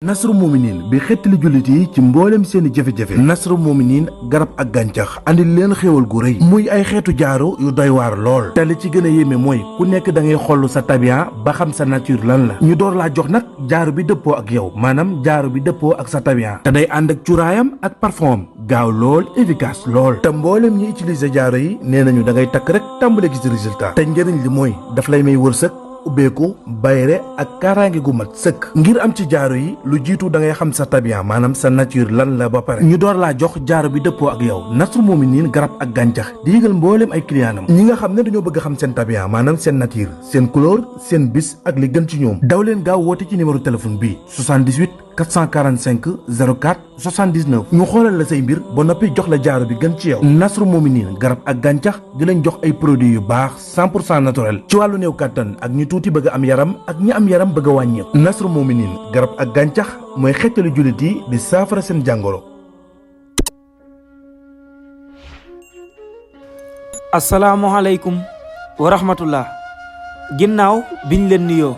Nasru Mominin bi xettali jullit yi ci mboolem seeni jafe-jafe. Nasru Mominin garab ak gàncax andi leen xéewal gu rëy muy ay xeetu jaaro yu doy waar lool te li ci gën a yéeme mooy ku nekk da ngay xoll sa tabian ba xam sa nature lan la ñu door laa jox nag jaaro bi dëppoo ak yow maanaam jaaro bi dëppoo ak sa tabian te day ànd ak cuuraayam ak parfum am gaaw lool efficace lool te mboolem ñi utiliser jaaro yi nee nañu da ngay takk rek tàmbale gis résultat te njëriñ li mooy daf lay may wërsëg ubbeeku bayre ak kaaraange gu mat sëkk ngir am ci jaaro yi lu jiitu da ngay xam sa tabian maanaam sa nature lan la ba pare ñu door laa jox jaaro bi dëppoo ak yow Nasru Mominin garab ak gàncax di yëgal mbooleem ay clientam ñi nga xam ne dañoo bëgg a xam seen tabian maanaam seen nature seen couleur seen bis ak li gën ci ñoom daw leen gaaw woote ci numéro téléphone bi 78 445 04 79 ñu xoolal la say mbir ba noppi jox la jaaro bi gën ci yow Nasru Mominin garab ak gàncax di leen jox ay produits yu baax 100% naturel ci wàllu néew kàttan ak ñu tuuti bëgg am yaram ak ñi am yaram bëgg a wàññeeku Nasru Mominin garab ak gàncax mooy xettali jullit yi di saafara seen jàngoro. asalaamaaleykum wa rahmatullah ginnaaw biñ leen nuyoo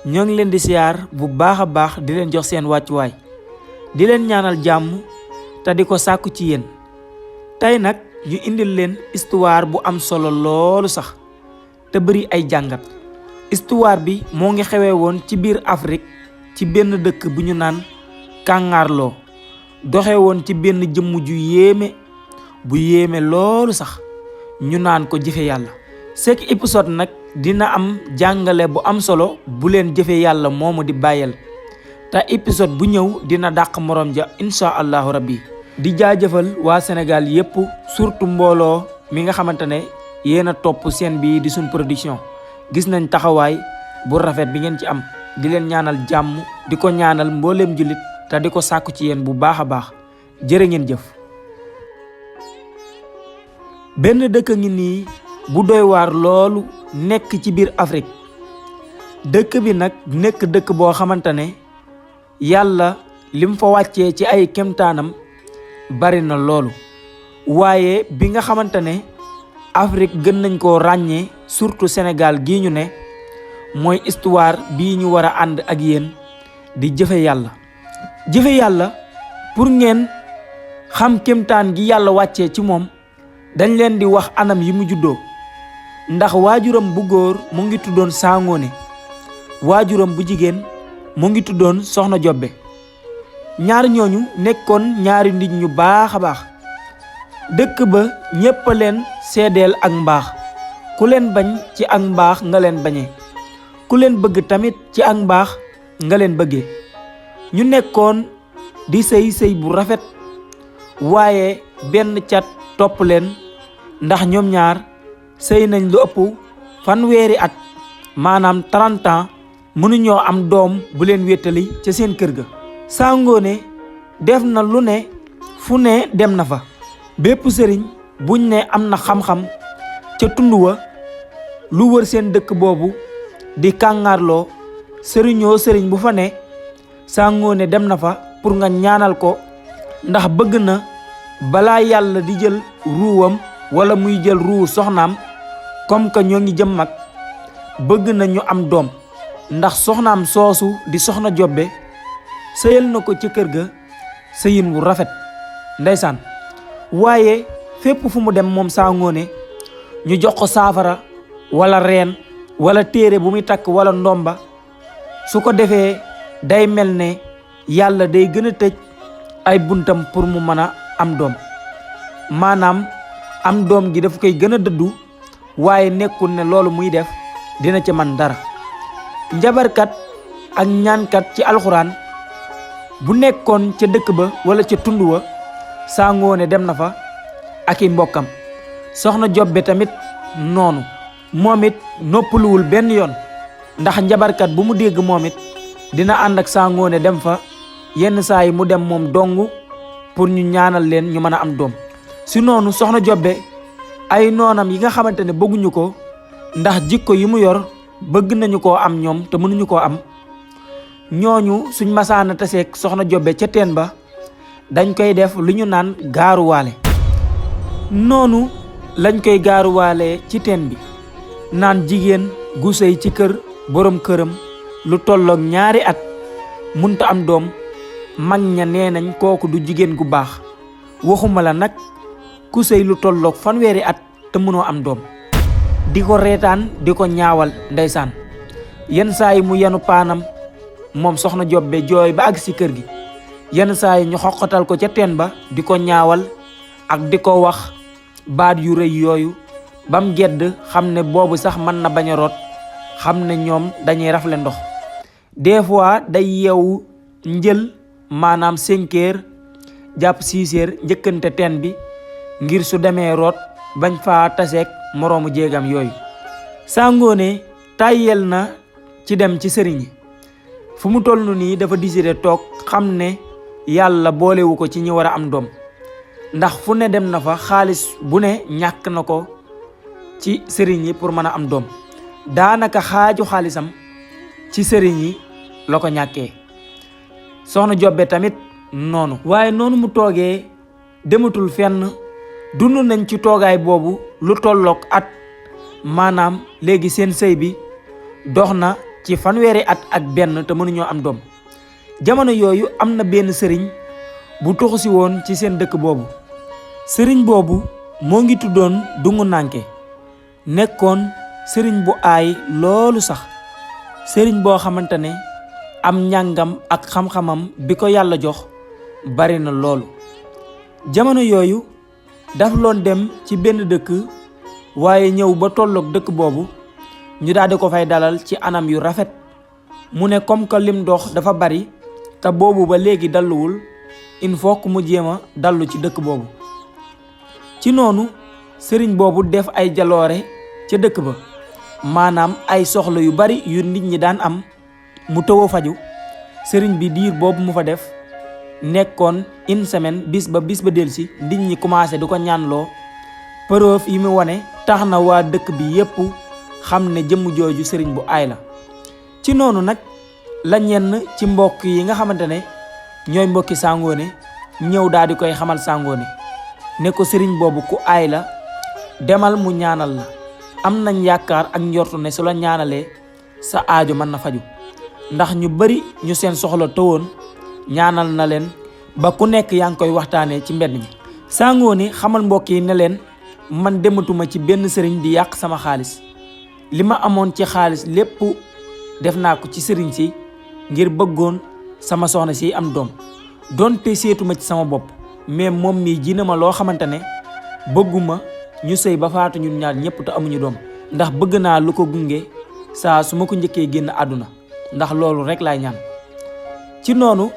ñoo ngi leen di siyaar bu baax a baax di leen jox seen wàccuwaay di leen ñaanal jàmm te di ko sàkku ci yéen tey nag ñu indil leen histoire bu am solo loolu sax te bëri ay jàngat histoire bi moo ngi xewee woon ci biir Afrique ci benn dëkk bu ñu naan Kàngaarloo doxe woon ci benn jëmm ju yéeme bu yéeme loolu sax ñu naan ko jëfe yàlla chaque épisode nag dina am jàngale bu am solo bu leen jëfe yàlla moomu di bàyyel te épisode bu ñëw dina dàq morom ja insha allahu rabbi di jaajëfal waa Sénégal yépp surtout mbooloo mi nga xamante ne yéen a topp seen bii di suñ production gis nañ taxawaay bu rafet bi ngeen ci am di leen ñaanal jàmm di ko ñaanal mbooleem jullit te di ko sàkku ci yéen bu baax a baax jërë ngeen jëf benn dëkk ngi nii bu doy waar loolu nekk ci biir Afrique dëkk bi nag nekk dëkk boo xamante ne yàlla lim fa wàccee ci ay kemtaanam bari na loolu waaye bi nga xamante ne Afrique gën nañ koo ràññee surtout Sénégal gii ñu ne mooy histoire bii ñu war a ànd ak yéen di jëfe yàlla pour ngeen xam kemtaan gi yàlla wàccee ci moom dañ leen di wax anam yi mu juddoo ndax waajuram bu góor mu ngi tuddoon Sangoné waajuram bu jigéen mu ngi tuddoon Soxna Jobbe ñaar ñooñu nekkoon ñaari nit ñu baax a baax dëkk ba ñépp a leen seedeel ak mbaax ku leen bañ ci ak mbaax nga leen bañee ku leen bëgg tamit ci ak mbaax nga leen bëggee ñu nekkoon di sëy bu rafet waaye benn cat topp leen ndax ñoom ñaar sëy nañ lu ëpp fanweeri at maanaam 30 ans mënuñoo am doom bu leen wéttali ca seen kër ga Sangoné def na lu ne fu ne dem na fa bépp sëriñ buñ ne am na xam-xam ca tund wa lu wër seen dëkk boobu di Kàngaarloo sëriñ bu fa ne Sangoné dem na fa pour nga ñaanal ko ndax bëgg na balaa yàlla di jël ruuwam wala muy jël ruu soxnaam comme que ñoo ngi jëm mag bëgg na ñu am doom ndax soxnaam soosu di Soxna Jobbe sëyal na ko ci kër ga sëyin wu rafet ndeysaan waaye fépp fu mu dem moom Sangoné ñu jox ko saafara wala reen wala téere bu muy takk wala ndomba su ko defee day mel ne yàlla day gën a tëj ay buntam pour mu mën a am doom maanaam am doom gi daf koy gën a dëddu waaye nekkul ne loolu muy def dina ci man dara njabarkat ak ñaankat ci alxuraan bu nekkoon ca dëkk ba wala ca tund wa Sangoné dem na fa ak i mbokkam Soxna Jobbe tamit noonu moom it noppaluwul benn yoon ndax njabarkat bu mu dégg moom it dina ànd ak Sangoné dem fa yenn saa yi mu dem moom dong pour ñu ñaanal leen ñu mën a am doom si noonu Soxna Jobbe ay noonam yi nga xamante ne bëgguñu ko ndax jikko yi mu yor bëgg nañu koo am ñoom te mënuñu koo am ñooñu suñ masaana taseeg Soxna Jobbe ca teen ba dañ koy def lu ñu naan gaaruwaale noonu lañ koy gaaruwaale ci teen bi naan jigéen gu sëy ci kër boroom këram lu tolloog ñaari at munta am doom mag ña nee nañ kooku du jigéen gu baax waxuma la nag ku sëy lu tolloog fanweeri at te mënoo am doom di ko reetaan di ko ñaawal ndeysaan yenn saa yi mu yenu paanam moom soxna Jobbe jooy ba àgg si kër gi yenn saa yi ñu xoqatal ko ca teen ba di ko ñaawal ak di ko wax baat yu rëy yooyu bam gedd xam ne boobu sax mën na bañ a root xam ne ñoom dañuy rafle ndox des fois day yeewu njël maanaam 5 heures jàpp 6 heures njëkkante teen bi ngir su demee root bañ faa taseeg moroomu jéegam yooyu. Saa Ngoone tàyyel na ci dem ci sëriñ yi fu mu toll nii dafa décidé toog xam ne yàlla boolewu ko ci ñi war a am doom ndax fu ne dem na fa xaalis bu ne ñàkk na ko ci sëriñ yi pour mën a am doom daanaka xaaju xaalisam ci sëriñ yi la ko ñàkkee. soxna Jobbe tamit noonu waaye noonu mu toogee dematul fenn dund nañ ci toogaay boobu lu tolloog at maanaam léegi seen sëy bi dox na ci fanweeri at ak benn te mënuñoo am doom. jamono yooyu am na benn sëriñ bu tuxu si woon ci seen dëkk boobu sëriñ boobu moo ngi tuddoon Dungu Nànke nekkoon sëriñ bu aay loolu sax sëriñ boo xamante ne am njàngam ak xam-xamam bi ko yàlla jox bari na loolu. jamono yooyu daf loon dem ci benn dëkk waaye ñëw ba tolloog dëkk boobu ñu daal di ko fay dalal ci anam yu rafet mu ne comme que lim dox dafa bari te boobu ba léegi dalluwul il faut que mu jéem a dallu ci dëkk boobu. ci noonu sëriñ boobu def ay jaloore ca dëkk ba maanaam ay soxla yu bari yu nit ñi daan am mu tëw faju sëriñ bi diir boobu mu fa def nekkoon une semaine bis ba delsi nit ñi commencé di ko ñaanloo preuve yi mu wane tax na waa dëkk bi yépp xam ne jëmm jooju sëriñ bu aay la. ci noonu nag la ñenn ci mbokk yi nga xamante ne ñooy mbokki Saa Ngoone ñëw daal di koy xamal Saa Ngoone ne ko sëriñ boobu ku aay la demal mu ñaanal la am nañ yaakaar ak njortu ne su la ñaanalee sa aajo mën na faju ndax ñu bari ñu seen soxla tëwoon ñaanal na leen ba ku nekk yaa ngi koy waxtaanee ci mbedd mi. Saa Ngoone xamal mbokk yi ne leen man dematuma ci benn sëriñ di yàq sama xaalis li ma amoon ci xaalis lépp def naa ko ci sëriñ si ngir bëggoon sama soxna si am doom donte seetuma ci sama bopp mais moom mii ji na ma loo xamante ne bëgguma ñu sëy ba faatu ñun ñaar ñëpp te amuñu doom ndax bëgg naa lu ko gunge saa su ma ko njëkkee génn àdduna ndax loolu rek laay ñaan. ci noonu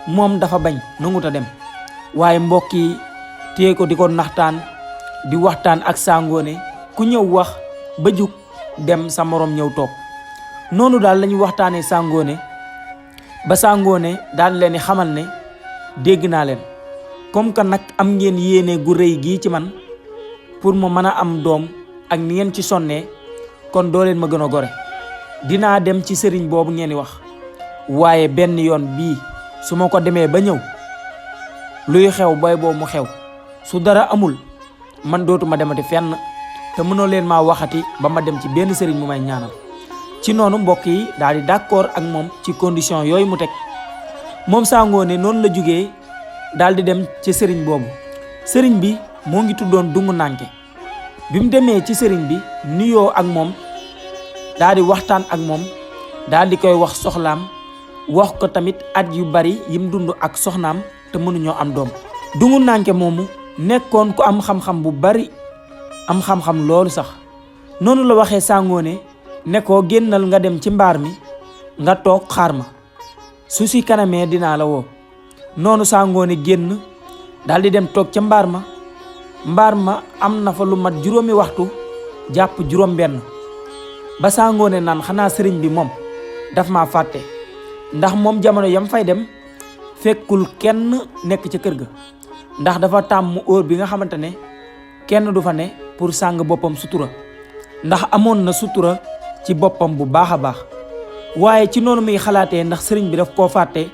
moom dafa bañ nangut a dem waaye mbokk yi téye ko di ko naxtaan di waxtaan ak Saa Ngoone ku ñëw wax ba jug dem sa morom ñëw toog noonu daal lañu waxtaanee Saa Ngoone ba Saa Ngoone daal leen di xamal ne dégg naa leen comme que nag am ngeen yéene gu rëy gii ci man pour mu mën a am doom ak ni ngeen ci sonnee kon doo leen ma gën a gore dinaa dem ci sëriñ boobu ngeen di wax waaye benn yoon bii su ma ko demee ba ñëw luy xew boy boobu mu xew su dara amul man dootuma demati fenn te mënoo leen maa waxati ba ma dem ci benn sëriñ mu may ñaanal. ci noonu mbokk yi daal di d'accord ak moom ci condition yooyu mu teg moom Saa Ngoone noonu la jugee daal di dem ci sëriñ boobu sëriñ bi moo ngi tuddoon Dungu Nànke bi mu demee ci sëriñ bi nuyoo ak moom daal di waxtaan ak moom daal di koy wax soxlaam wax ko tamit at yu bari yim dund ak soxnaam te mënuñoo am doom. Dungu Nànke moomu nekkoon ku am xam-xam bu bari am xam-xam loolu sax noonu la waxee Saa Ngoone ne ko génnal nga dem ci mbaar mi nga toog xaar ma su si kanamee dinaa la woo. noonu Saa Ngoone génn daal di dem toog ca mbaar ma am na fa lu mat juróomi waxtu jàpp juróom benn ba Saa Ngoone naan xanaa sëriñ bi moom daf maa fàtte ndax moom jamono yam fay dem fekkul kenn nekk ca kër ga ndax dafa tàmm heure bi nga xamante ne kenn du fa ne pour sàng boppam sutura ndax amoon na sutura ci boppam bu baax a baax waaye ci noonu muy xalaatee ndax sëriñ bi daf koo fàtte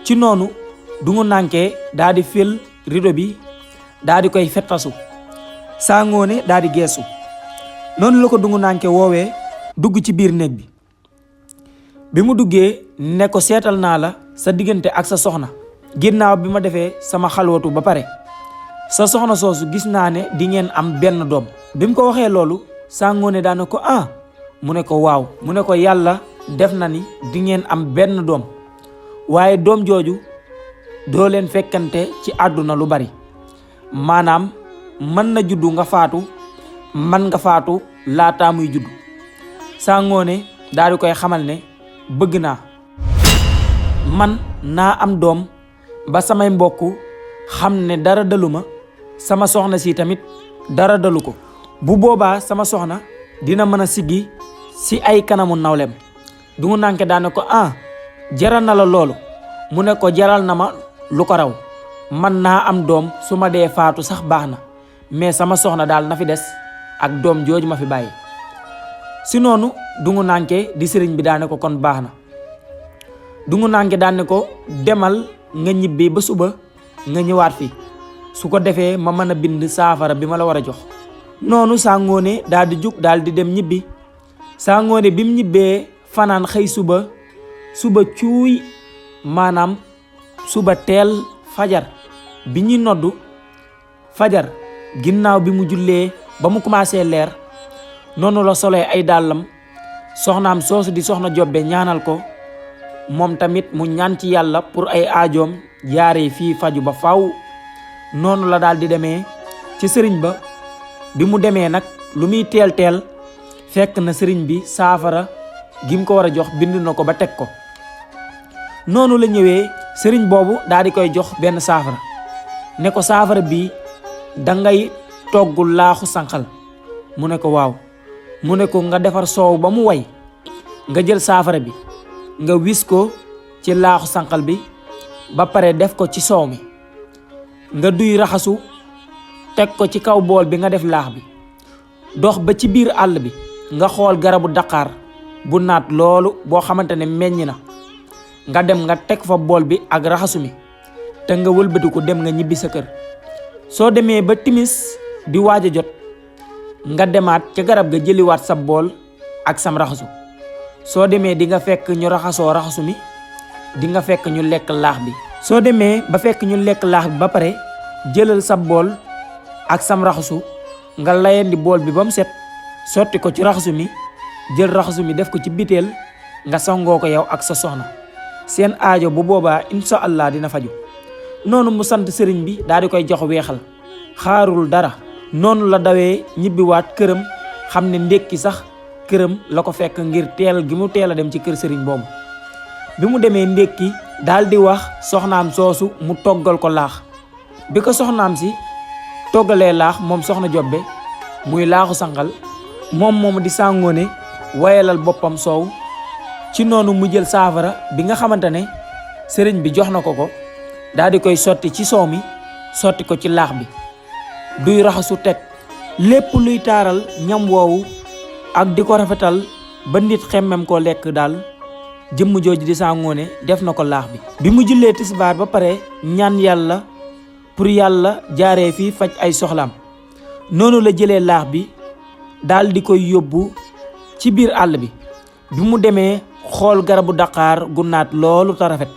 ci noonu Dungu Nànke daa di fël rido bi daa di koy fettasu Saa Ngoone daa di geesu noonu la ko Dungu Nànke woowee dugg ci biir néeg bi mu duggee ne ko seetal naa la sa diggante ak sa soxna ginnaaw bi ma defee sama xalwatu ba pare sa soxna soosu gis naa ne di ngeen am benn doom. bi mu ko waxee loolu Sangoné daana ko mu ne ko waaw mu ne ko yàlla def na ni di ngeen am benn doom waaye doom jooju doo leen fekkante ci àdduna lu bari maanaam mën na juddu nga faatu man nga faatu laataa muy juddu. Sangoné daal di koy xamal ne bëgg naa am doom ba samay mbokk xam ne dara dalu ma sama soxna si tamit dara dalu ko bu boobaa sama soxna dina mën a siggi si ay kanamu nawlem. Dungu Nanké daane ko jaral na la loolu mu ne ko jaral na ma lu ko raw man naa am doom su ma dee faatu sax baax na mais sama soxna daal na fi des ak doom jooju ma fi bàyyi. si noonu Dungu Nanké di sëriñ bi daane ko kon baax na. Dungu Nanké daane ko demal nga ñibbi ba suba nga ñëwaat fi su ko defee ma mën a bind saafara bi ma la war a jox. noonu Sangoné daal di jug daal di dem ñibbi. Sangoné bi mu ñibbee fanaan xëy suba cuuy maanaam suba teel fajar bi ñuy noddu fajar ginnaaw bi mu jullee ba mu commencé leer noonu la solee ay dàllam soxnaam soosu di soxna Jobbe ñaanal ko moom tamit mu ñaan ci yàlla pour ay aajoom jaaree fii faju ba faw. noonu la daal di demee ci sëriñ ba bi mu demee nag lu muy teel fekk na sëriñ bi saafara gi mu ko war a jox bind na ko ba teg ko. noonu la ñëwee sëriñ boobu daal di koy jox benn saafara ne ko saafara bii dangay togg laaxu sànqal mu ne ko waaw mu ne ko nga defar soow ba mu way nga jël saafara bi nga wis ko ci laaxu sànqal bi ba pare def ko ci soow mi nga duy raxasu teg ko ci kaw bool bi nga def laax bi dox ba ci biir àll bi nga xool garabu daqaar bu naat loolu boo xamante ne meññ na nga dem nga teg fa bool bi ak raxasu mi te nga wëlbatiku dem nga ñibbi sa kër. soo demee ba timis di waaj a jot nga demaat ca garab ga jëliwaat sa bool ak sam raxasu soo demee di nga fekk ñu raxasoo raxasu mi di nga fekk ñu lekk laax bi. soo demee ba fekk ñu lekk laax bi ba pare jëlal sa bool ak sam raxasu nga layandi bool bi ba mu set sotti ko ci raxasu mi jël raxasu mi def ko ci biteel nga sangoo ko yow ak sa soxna seen aajo bu boobaa insha allah dina faju. noonu mu sant sëriñ bi daal di koy jox weexal xaarul dara noonu la dawee ñibbiwaat këram xam ne ndékki sax këram la ko fekk ngir teel gi mu teel a dem ci kër sëriñ boobu. bi mu demee ndékki daal di wax soxnaam soosu mu toggal ko laax bi ko soxnaam si toggalee laax moom soxna Jobbe muy laaxu sànqal moom di Sangoné wayalal boppam soow. ci noonu mu jël saafara bi nga xamante ne sëriñ bi jox na ko daal di koy sotti ci soow mi sotti ko ci laax bi duy raxasu teg lépp luy taaral ñam woowu ak di ko rafetal ba nit xemmem koo lekk daal jëmm jooju di Sangoné def na ko laax bi. bi mu jullee tisbaar ba pare ñaan yàlla pour yàlla jaaree fii faj ay soxlaam noonu la jëlee laax bi daal di koy yóbbu ci biir àll bi. bi mu demee xool garabu daqaar gu naat loolu te rafet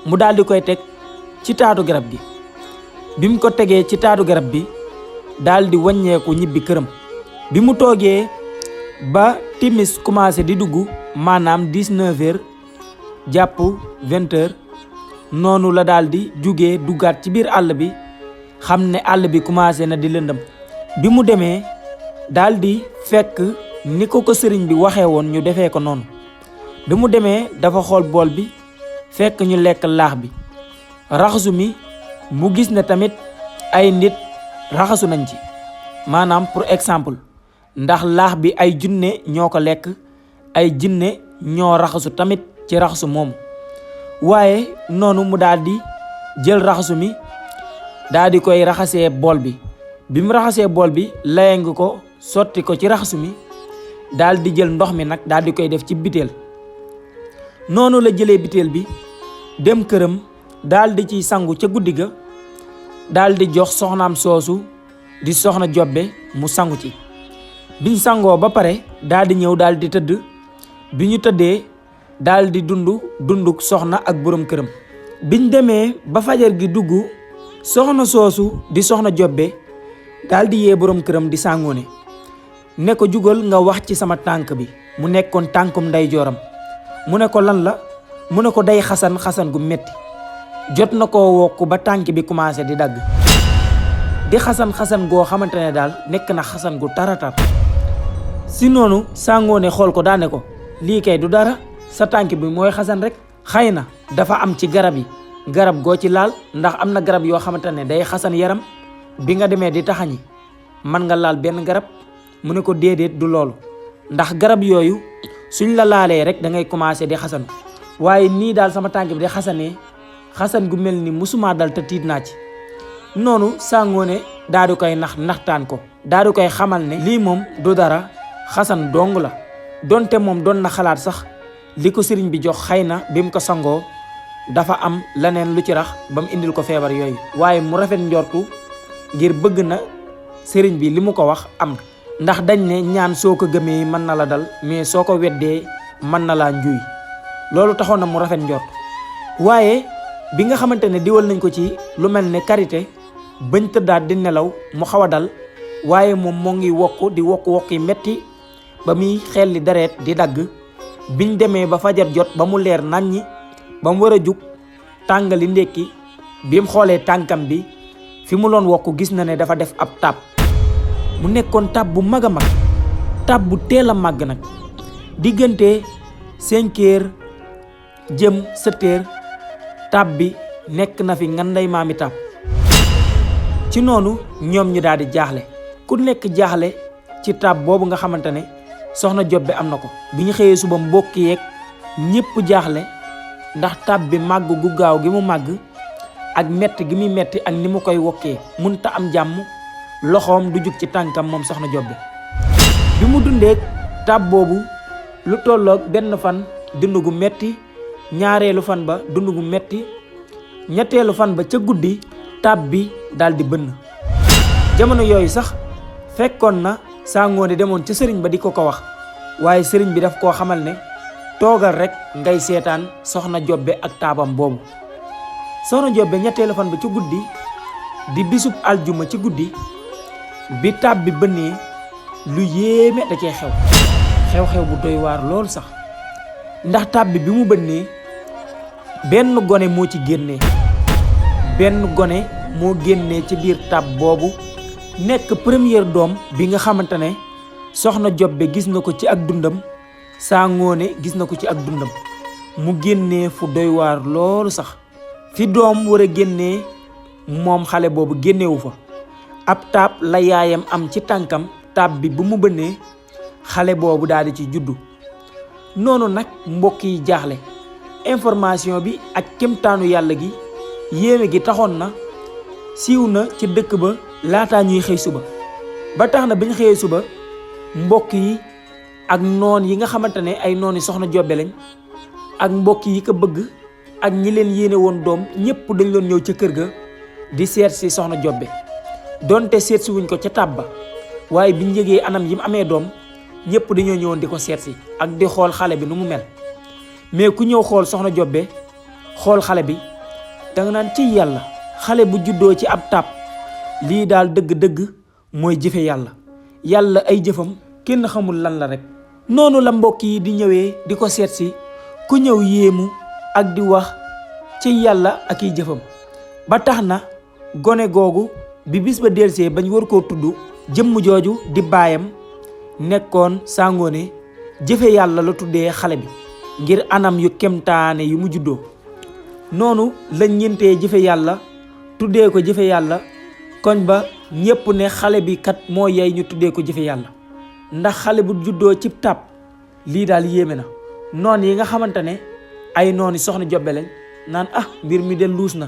mu daal di koy teg ci taatu garab gi. bi mu ko tegee ci taatu garab bi daal di wàññeeku ñibbi këram. bi mu toogee ba timis commencé di dugg maanaam 19h jàpp 20h noonu la daal di jugee duggaat ci biir àll bi xam ne àll bi commencé na di lëndëm. bi mu demee daal di fekk ni ko sëriñ bi waxee woon ñu defee ko noonu. bi mu demee dafa xool bool bi fekk ñu lekk laax bi raxasu mi mu gis ne tamit ay nit raxasu nañ ci maanaam pour exemple ndax laax bi ay junne ñoo ko lekk ay jinne ñoo raxasu tamit ci raxasu moomu. waaye noonu mu daal di jël raxasu mi daal di koy raxasee bool bi. bi mu raxasee bool bi layang ko sotti ko ci raxasu mi daal di jël ndox mi nag daal di koy def ci biteel. noonu la jëlee biteel bi dem këram daal di ciy sangu ca guddi ga daal di jox soxnaam soosu di soxna Jobbe mu sangu ci. biñ sangoo ba pare daal di ñëw daal di tëdd bi ñu tëddee daal di dunduk soxna ak borom këram. biñ demee ba fajar gi dugg soxna soosu di soxna Jobbe daal di yee borom këram di Sangoné ne ko jugal nga wax ci sama tànk bi. mu nekkoon tànkum ndeyjooram. mu ne ko lan la. mu ne ko day xasan gu metti jot na koo wokk ba tànk bi commencé di dagg. di xasan goo xamante ne daal nekk na xasan gu taratar. si noonu Sangoné xool ko daane ko lii kay du dara sa tànk bi mooy xasan rek. xëy na dafa am ci garab yi garab goo ci laal ndax am na garab yoo xamante ne day xasan yaram. bi nga demee di taxañi mën nga laal benn garab. mu ne ko déedéet du loolu ndax garab yooyu suñ la laalee rek da ngay commencé di xasan waaye nii daal sama tànk bi di xasanee xasan gu mel ni musuma dal te tiit naa ci. noonu Sangoné daa di koy naxtaan ko daa di koy xamal ne lii moom du dara xasan dong la. donte moom doon na xalaat sax li ko sëriñ bi jox xëy na bi mu ko sangoo dafa am leneen lu ci rax ba mu indil ko feebar yooyu. waaye mu rafet njortu ngir bëgg na sëriñ bi li mu ko wax am. ndax dañ ne ñaan soo ko gëmee mën na la dal mais soo ko weddee mën na laa njuuy. loolu taxoon na mu rafet njort. waaye bi nga xamante ne diwal nañ ko ci lu mel ne karité bañ tëddaat di nelaw mu xaw a dal waaye moom moo ngi wokk yi metti ba muy xelli deret di dagg. biñ demee ba fajar jot ba mu leer naññi ba mu war a jug tàngali ndékki bi mu xoolee tànkam bi fi mu loon wokk gis na ne dafa def ab tab. mu nekkoon tab bu mag a mag tab bu teel a màgg nag diggante 5 heures jëm 7 heures tab bi nekk na fi nganday maami tab. ci noonu ñoom ñu daal di jaaxle ku nekk jaaxle ci tab boobu nga xamante ne soxna Jobbe am na ko. bi ñu xëyee suba mbokk yeeg ñëpp jaaxle ndax tab bi màgg gu gaaw gi mu màgg ak metti gi muy metti ak ni mu koy wokkee munta am jàmm. loxoom du jug ci tànkam moom soxna Jobbe. bi mu dundee tab boobu lu tolloog benn fan dund gu metti ñaareelu fan ba dund gu metti ñetteelu fan ba ca guddi tab bi daal di bënn. jamono yooyu sax fekkoon na Sangoné demoon ca sëriñ ba di ko wax waaye sëriñ bi daf koo xamal ne toogal rek ngay seetaan soxna Jobbe ak taabam boobu. soxna Jobbe ñetteelu fan ba ca guddi di bisub aljuma ci guddi bi tab bi bënnee lu yéeme da cee xew-xew bu doy waar lool sax ndax tab bi mu bënnee benn gone moo ci génnee ci biir tab boobu nekk première doom bi nga xamante ne soxna Jobbe gis na ko ci ak dundam. Sangoné gis na ko ci ak dundam mu génnee fu doy waar loolu sax fi doom war a génnee moom xale boobu génnewu fa. ab tab la yaayam am ci tànkam tab bi bu mu bënnee xale boobu daal di ci juddu. noonu nag mbokk yi jaaxle information bi ak kemtaanu yàlla gi yéeme gi taxoon na siiw na ci dëkk ba laataa ñuy xëy suba. ba tax na biñ xëyee suba mbokk yi ak noon yi nga xamante ne ay noon yi soxna Jobbe lañ ak mbokk yi ko bëgg ak ñi leen yéene woon doom ñëpp dañ doon ñëw ca kër ga di seet si soxna Jobbe. donte seet si wuñ ko ca tab ba waaye biñ yëgee anam yi mu amee doom ñëpp dañoo ñëwoon di ko seet si ak di xool xale bi nu mu mel. mais ku ñëw xool soxna Jobbe xool xale bi danga naan ci yàlla xale bu juddoo ci ab tab lii daal dëgg-dëgg mooy jëfe yàlla ay jëfam kenn xamul lan la rek. noonu la mbokk yi di ñëwee di ko seet si ku ñëw yéemu ak di wax ci yàlla ak i jëfam. ba tax na gone googu bi bis ba delsee bañ war koo tudd jëmm jooju di baayam nekkoon Sangoné jëfe yàlla la tuddee xale bi ngir anam yu kemtaane yu mu juddoo. noonu la ñeentee jëfe yàlla tuddee ko jëfe yàlla koñ ba ñépp ne xale bi kat moo yey ñu tuddee ko jëfe yàlla ndax xale bu juddoo cib tab lii daal yéeme na. noon yi nga xamante ne ay nooni soxna Jobbe lañ naan mbir mi de luus na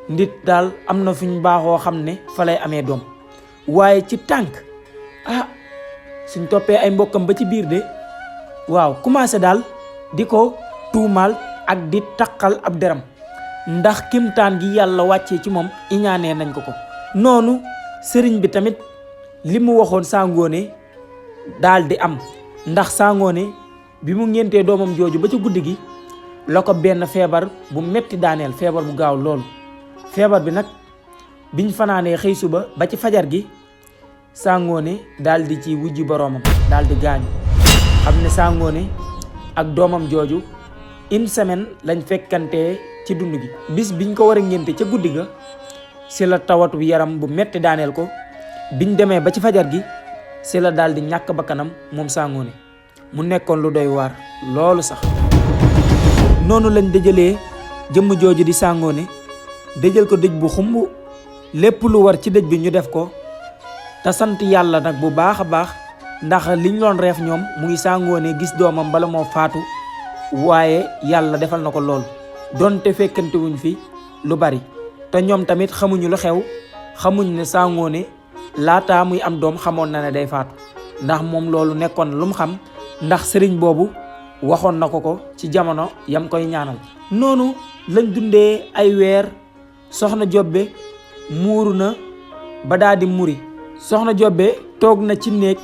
nit daal am na fuñ baaxoo xam ne fa lay amee doom waaye ci tànk suñ toppee ay mbokkam ba ci biir de waaw commencé daal di ko tuumaal ak di taqal ab deram ndax kimtaan gi yàlla wàccee ci moom iñaanee nañ ko. noonu sëriñ bi tamit li mu waxoon Sangoné daal di am ndax Sangoné bi mu ngéntee doomam jooju ba ca guddi gi la ko benn feebar bu metti daaneel, feebar bu gaaw loolu. feebar bi nag biñ fanaanee xëy suba ba ci fajar gi Sangoné daal di ci wujji boroomam, daal di gaañu. xam ne Sangoné ak doomam jooju une semaine lañ fekkantee ci dund gi. bis biñ ko war a ngénte ca guddi ga si la tawatu yaram bu metti daaneel ko. biñ demee ba ci fajar gi si la daal di ñàkk bakkanam moom Sangoné. mu nekkoon lu doy waar loolu sax. noonu lañ dëjalee jëmm jooju di Sangoné, dëjal ko dëj bu xumb, lépp lu war ci dëj bi ñu def ko te sant yàlla nag bu baax a baax, ndax liñ doon reef ñoom muy Sangoné gis doomam bala moo faatu, waaye yàlla defal na ko loolu. donte fekkante wuñ fi lu bari te ñoom tamit xamuñu lu xew, xamuñ ne Sangoné laataa muy am doom xamoon na ne day faatu, ndax moom loolu nekkoon lu mu xam, ndax sëriñ boobu waxoon na ko ci jamono yam koy ñaanal. noonu lañ dundee ay weer. soxna Jobbe muuru na ba daa di muri. soxna Jobbe toog na ci néeg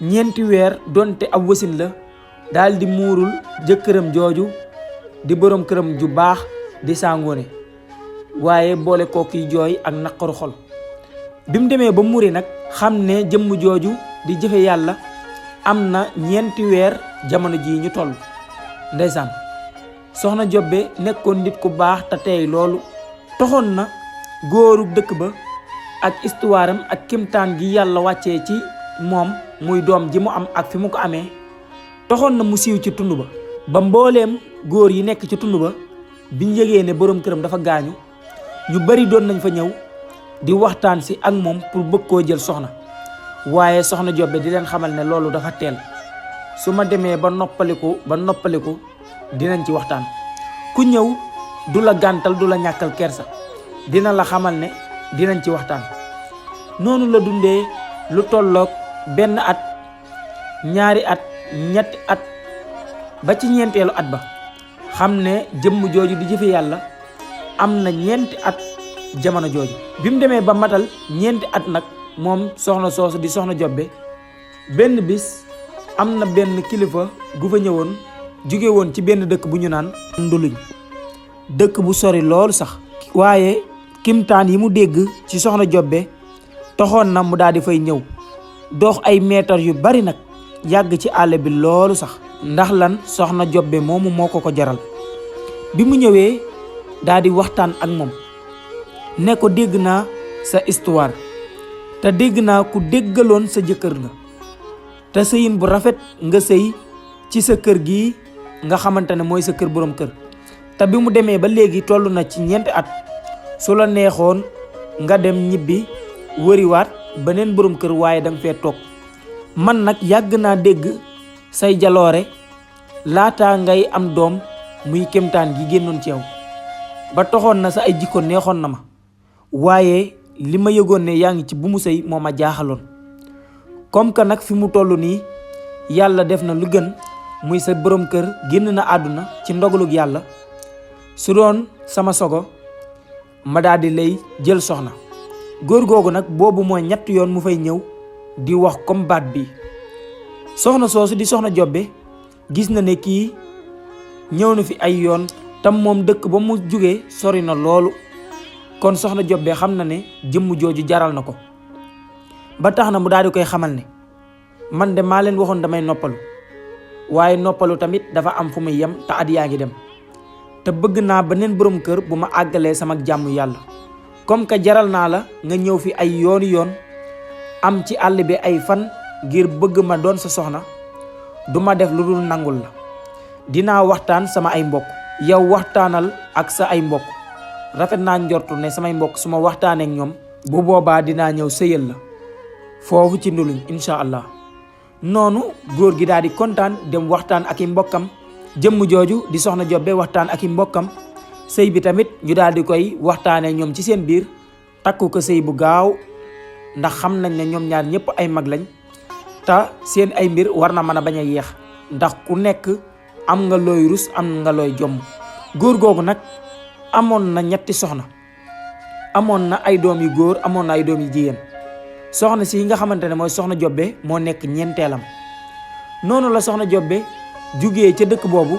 ñeenti weer donte ab wasin la, daal di muurul jëkkëram jooju di borom këram ju baax di Sangoné, waaye boole koo kiy jooy ak naqaru xol. bi mu demee ba muri nag xam ne jëmm jooju di jëfe yàlla am na ñeenti weer jamono jii ñu toll. ndeysaan soxna Jobbe nekkoon nit ku baax te tey loolu. toxoon na góoru dëkk ba ak histoire am ak kimtaan gi yàlla wàccee ci moom muy doom ji mu am ak fi mu ko amee. toxoon na mu siiw ci tund ba mbooleem góor yi nekk ci tund ba biñ yëgee ne borom këram dafa gaañu, ñu bari doon nañ fa ñëw di waxtaan si ak moom pour bëgg koo jël soxna. waaye soxna Jobbe di leen xamal ne loolu dafa teel, su ma demee ba noppaliku dinañ ci waxtaan. ku ñëw du la gàntal, du la ñàkkal kersa, dina la xamal ne dinañ ci waxtaan. noonu la dundee lu tolloog benn at, ñaari at, ñetti at, ba ci ñeenteelu at ba xam ne jëmm jooju di jëfe yàlla am na ñeenti at jamono jooju. bi mu demee ba matal ñeenti at nag moom soxna soosu di soxna Jobbe, benn bis am na benn kilifa gu fa ñëwoon, jóge woon ci benn dëkk bu ñu naan Nduluñ, dëkk bu sori loolu sax. waaye kimtaan yi mu dégg ci soxna Jobbe taxoon na mu daal di fay ñëw, dox ay meetar yu bari nag, yàgg ci àll bi loolu sax. ndax lan soxna Jobbe moomu moo ko jaral. bi mu ñëwee daal di waxtaan ak moom ne ko dégg naa sa histoire te dégg naa ku déggaloon sa jëkkër nga, te sëyin bu rafet nga sëy ci sa kër gi nga xamante ne mooy sa kër borom kër. te bi mu demee ba léegi toll na ci ñeenti at, su la neexoon nga dem ñibbi wëriwaat beneen borom kër, waaye danga fee toog. man nag yàgg naa dégg say jaloore laataa ngay am doom, muy kemtaan gi génnoon ci yow, ba toxoon na sa ay jikko neexoon na ma, waaye li ma yëgoon ne yaa ngi ci bu mu sëy moo ma jaaxaloon. comme que nag fi mu toll nii yàlla def na lu gën, muy sa borom kër génn na àdduna ci ndogalug yàlla, su doon sama sogo ma daal di lay jël soxna. góor googu nag boobu mooy ñetti yoon mu fay ñëw di wax comme baat bi. soxna soosu di soxna Jobbe gis na ne kii ñëw na fi ay yoon, tam moom dëkk ba mu jugee sori na loolu, kon soxna Jobbe xam na ne jëmm jooju jaral na ko. ba tax na mu daal di koy xamal ne man de maa leen waxoon damay noppalu, waaye noppalu tamit dafa am fu muy yem te at yaa ngi dem, te bëgg naa beneen borom kër bu ma àggalee sama jàmm yàlla. comme que jaral naa la nga ñëw fi ay yooni yoon, am ci àll bi ay fan ngir bëgg ma doon sa soxna, du ma def lu dul nangul la. dinaa waxtaan sama ay mbokk, yow waxtaanal ak sa ay mbokk. rafet naa njortu ne samay mbokk su ma waxtaanee ak ñoom, bu boobaa dinaa ñëw sëyal la foofu ci Nduluñ incha allah. noonu góor gi daal di kontaan dem waxtaan ak i mbokkam. jëmm jooju di soxna Jobbe waxtaan ak i mbokkam. sëy bi tamit ñu daal di koy waxtaanee ñoom ci seen biir, takku ko sëy bu gaaw, ndax xam nañ ne ñoom ñaar ñëpp ay mag lañ, te seen ay mbir war na mën a bañ a yeex, ndax ku nekk am nga looy rus, am nga looy jomm. góor googu nag amoon na ñetti soxna, amoon na ay doom yu góor, amoon na ay doom yu jigéen. soxna si nga xamante ne mooy soxna Jobbe moo nekk ñeenteelam. noonu la soxna Jobbe jugee ca dëkk boobu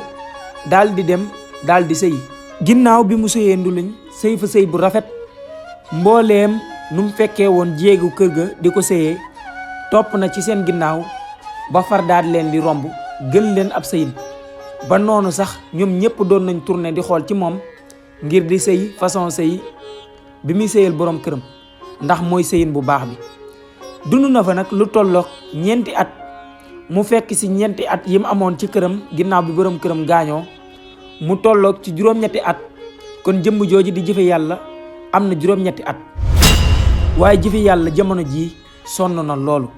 daal di dem daal di sëyi. ginnaaw bi mu sëyee Nduluñ sëy fa sëy bu rafet, mbooleem nu mu fekkee woon jéegu kër ga di ko sëyee topp na ci seen ginnaaw ba far daal leen di romb gën leen ab sëyin. ba noonu sax ñoom ñëpp doon nañ tourné di xool ci moom ngir di sëy façon sëy bi muy sëyal borom këram, ndax mooy sëyin bu baax bi. dund na fa nag lu tollook ñeenti at, mu fekk ci ñeenti at yi mu amoon ci këram ginnaaw bi borom këram gaañoo mu tolloog ci juróom-ñetti at. kon jëmm jooju di jëfe yàlla am na juróom-ñetti at, waaye jëfe yàlla jamono jii sonn na loolu.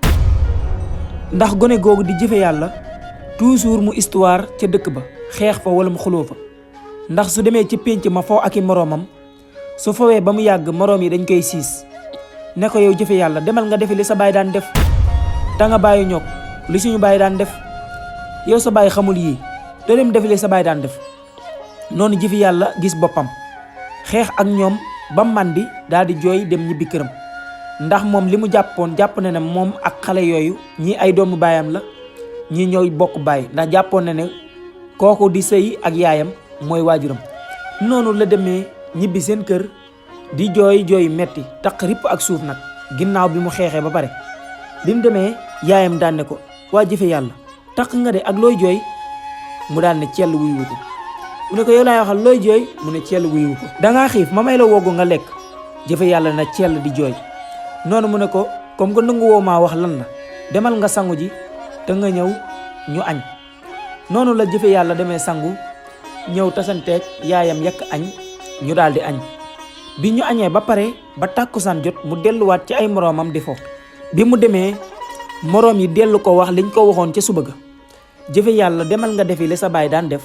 ndax gone googu di jëfe yàlla toujours mu histoire ca dëkk ba, xeex fa wala mu xuloo fa. ndax su demee ci pénc ma foo ak i moroomam, su fawee ba mu yàgg moroom yi dañ koy siis ne ko yow jëfe yàlla demal nga defi li sa baay daan def, te nga bàyyi ñoog li suñu baay daan def. yow sa baay xamul yii, te dem defi li sa baay daan def. noonu jëfe yàlla gis boppam, xeex ak ñoom ba màndi daal di jooy dem ñibbi këram. ndax moom li mu jàppoon jàpp na ne moom ak xale yooyu ñii ay doomu baayam la, ñii ñooy bokk baay, ndax jàppoon na ne kooku di sëy ak yaayam mooy waajuram. noonu la demee ñibbi seen kër di jooy jooy metti taq ripp ak suuf nag ginnaaw bi mu xeexee ba pare. bi mu demee yaayam daan ne ko waa jëfe yàlla taq nga de ak looy jooy, mu daan ne cell wuyu ko. mu ne ko yow laay waxal looy jooy, mu ne cell wuyu ko. dangaa xiif ma may la woggu nga lekk. jëfe yàlla na cell di jooy. noonu mu ne ko comme que nangu woo maa wax lan la, demal nga sangu ji te nga ñëw ñu añ. noonu la jëfe yàlla demee sangu ñëw tasanteeg yaayam yekk añ, ñu daal di añ. bi ñu añee ba pare ba tàkkusaan jot mu delluwaat ci ay moroomam di fo. bi mu demee moroom yi dellu ko wax liñ ko waxoon ca suba ga. jëfe yàlla demal nga defi li sa baay daan def